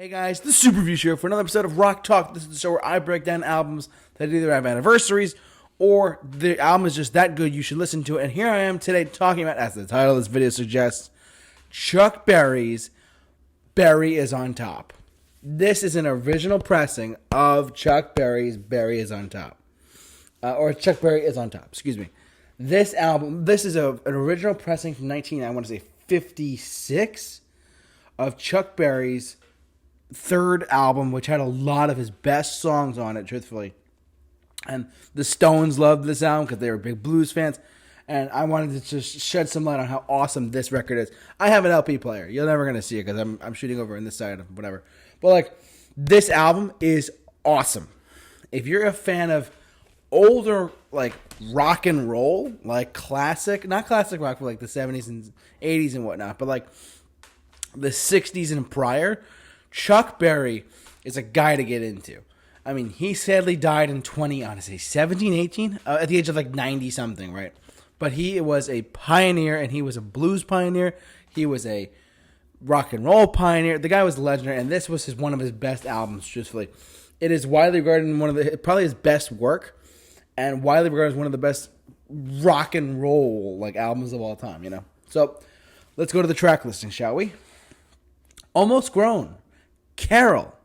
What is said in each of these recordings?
Hey guys, the Super Review Show for another episode of Rock Talk. This is the show where I break down albums that either have anniversaries or the album is just that good you should listen to it. And here I am today talking about, as the title of this video suggests, Chuck Berry's Berry is on Top. This is an original pressing of Chuck Berry's Berry is on Top. Or Chuck Berry is on Top, excuse me. This album, this is an original pressing from 56 of Chuck Berry's third album, which had a lot of his best songs on it, truthfully. And the Stones loved this album because they were big blues fans. And I wanted to just shed some light on how awesome this record is. I have an LP player. You're never going to see it because I'm shooting over on this side of whatever. But, like, this album is awesome. If you're a fan of older, like, rock and roll, like classic, not classic rock, but like the 70s and 80s and whatnot, but like the 60s and prior, Chuck Berry is a guy to get into. I mean, he sadly died in 17, 18, at the age of like 90 something, right? But he was a pioneer, and he was a blues pioneer. He was a rock and roll pioneer. The guy was legendary, and this was one of his best albums, truthfully. It is widely regarded as probably his best work, and widely regarded as one of the best rock and roll like albums of all time, you know? So, let's go to the track listing, shall we? Almost Grown, Carol,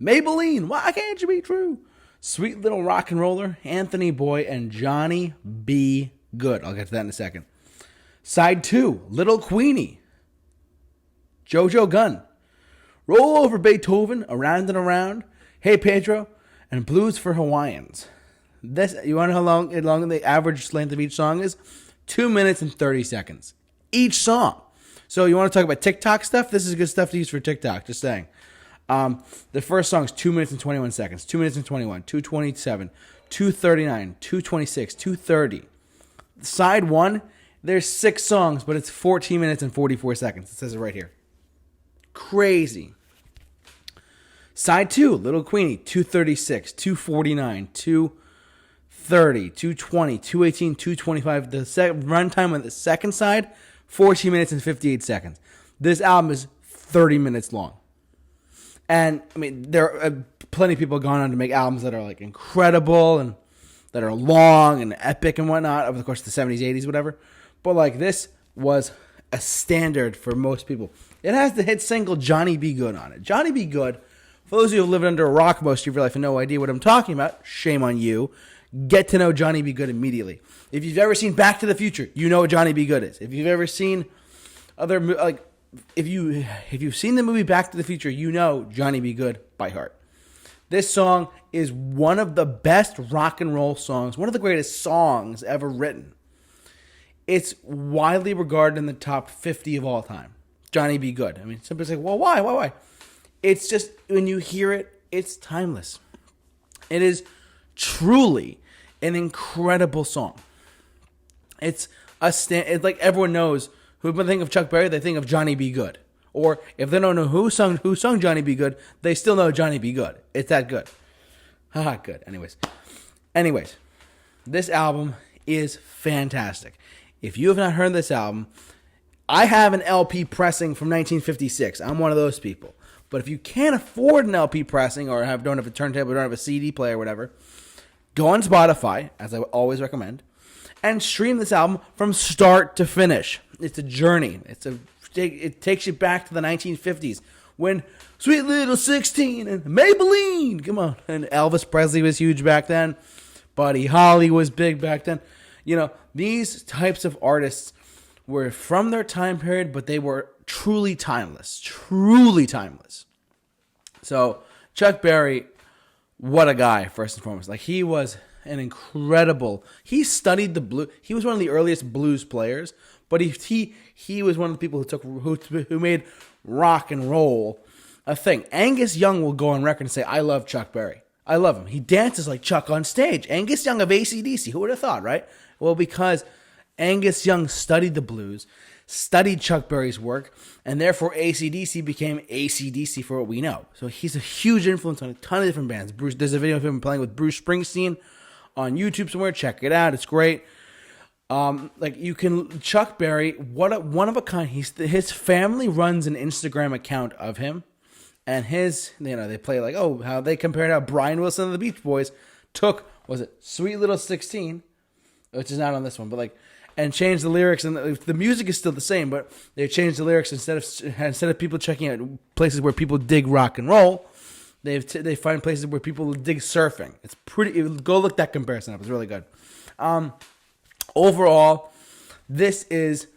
Maybelline, Why Can't You Be True, Sweet Little Rock and Roller, Anthony Boy, and Johnny B. Good. I'll get to that in a second. Side 2, Little Queenie, Jojo Gunn, Roll Over Beethoven, Around and Around, Hey Pedro, and Blues for Hawaiians. This, you want to know how long the average length of each song is? 2 minutes and 30 seconds. Each song. So you want to talk about TikTok stuff? This is good stuff to use for TikTok, just saying. The first song is 2 minutes and 21 seconds. 2 minutes and 21, 2:27, 2:39, 2:26, 2:30. Side 1, there's 6 songs, but it's 14 minutes and 44 seconds. It says it right here. Crazy. Side 2, Little Queenie, 2:36, 2:49, 2:30, 2:20, 2:18, 2:25. The runtime on the second side, 14 minutes and 58 seconds. This album is 30 minutes long. And, I mean, there are plenty of people gone on to make albums that are, like, incredible and that are long and epic and whatnot over the course of the 70s, 80s, whatever. But, like, this was a standard for most people. It has the hit single Johnny B. Good on it. Johnny B. Good, for those of you who have lived under a rock most of your life and no idea what I'm talking about, shame on you. Get to know Johnny B. Good immediately. If you've ever seen Back to the Future, you know what Johnny B. Good is. If you've ever seen other, like, if you've seen the movie Back to the Future, you know Johnny B. Good by heart. This song is one of the best rock and roll songs, one of the greatest songs ever written. It's widely regarded in the top 50 of all time. Johnny B. Good. I mean, some people say, well, why? It's just, when you hear it, it's timeless. It is truly an incredible song. It's it's like everyone knows who think of Chuck Berry, they think of Johnny B. Good. Or if they don't know who sung Johnny B. Good, they still know Johnny B. Good. It's that good. Haha, good. Anyways, this album is fantastic. If you have not heard this album, I have an LP pressing from 1956. I'm one of those people. But if you can't afford an LP pressing or don't have a turntable, don't have a CD player or whatever, go on Spotify, as I always recommend, and stream this album from start to finish. It's a journey. It takes you back to the 1950s when Sweet Little 16 and Maybelline, come on, and Elvis Presley was huge back then. Buddy Holly was big back then. You know, these types of artists were from their time period, but they were truly timeless. Truly timeless. So, Chuck Berry, what a guy, first and foremost. Like, he was an incredible, he studied the blues. He was one of the earliest blues players, but he was one of the people who made rock and roll a thing. Angus Young will go on record and say, I love Chuck Berry. I love him. He dances like Chuck on stage. Angus Young of AC/DC. Who would have thought, right? Well, because Angus Young studied the blues, studied Chuck Berry's work, and therefore AC/DC became AC/DC for what we know. So he's a huge influence on a ton of different bands. There's a video of him playing with Bruce Springsteen on YouTube somewhere. Check it out. It's great. Chuck Berry, one of a kind. His family runs an Instagram account of him, And they play like, oh, how they compared how Brian Wilson of the Beach Boys took, was it Sweet Little 16, which is not on this one, but like, and changed the lyrics, and the music is still the same, but they changed the lyrics instead of people checking out places where people dig rock and roll, they find places where people dig surfing. It's pretty. Go look that comparison up. It's really good. Overall, this is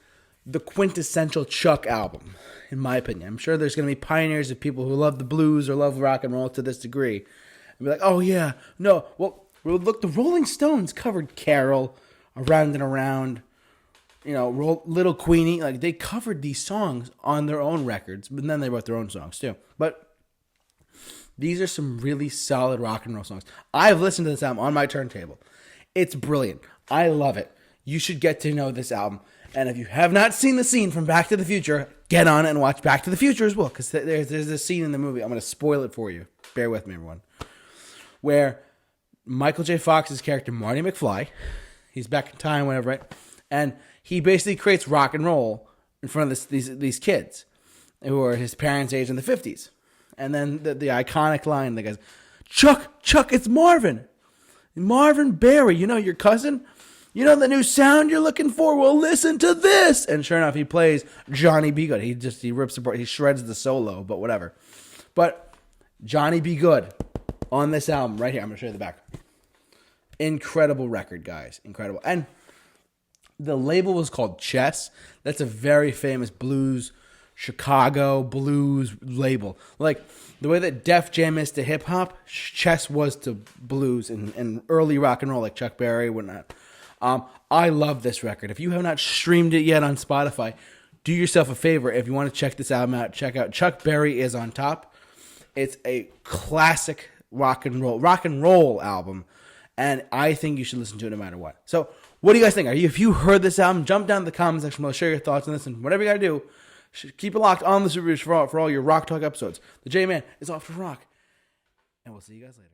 the quintessential Chuck album, in my opinion. I'm sure there's going to be pioneers of people who love the blues or love rock and roll to this degree, and be like, "Oh yeah, no, well, look, the Rolling Stones covered Carol, Around and Around, Little Queenie. Like they covered these songs on their own records, but then they wrote their own songs too. But these are some really solid rock and roll songs. I've listened to this album on my turntable. It's brilliant. I love it. You should get to know this album. And if you have not seen the scene from Back to the Future, get on it and watch Back to the Future as well. Because there's a scene in the movie. I'm going to spoil it for you. Bear with me, everyone. Where Michael J. Fox's character, Marty McFly, he's back in time, whatever, right? And he basically creates rock and roll in front of these kids who are his parents' age in the 50s. And then the iconic line that goes, Chuck, it's Marvin. Marvin Berry, your cousin? The new sound you're looking for? Well, listen to this. And sure enough, he plays Johnny B. Good. He rips apart, he shreds the solo, but whatever. But Johnny B. Good on this album right here. I'm going to show you the back. Incredible record, guys. Incredible. And the label was called Chess. That's a very famous Chicago blues label. Like the way that Def Jam is to hip hop, Chess was to blues and early rock and roll, like Chuck Berry, whatnot. I love this record. If you have not streamed it yet on Spotify, do yourself a favor. If you want to check this album out, check out Chuck Berry Is on Top. It's a classic rock and roll album, and I think you should listen to it no matter what. So, what do you guys think? If you heard this album, jump down in the comment section below, share your thoughts on this, and whatever you got to do, keep it locked on the Super Reviews for all your Rock Talk episodes. The J-Man is off to rock, and we'll see you guys later.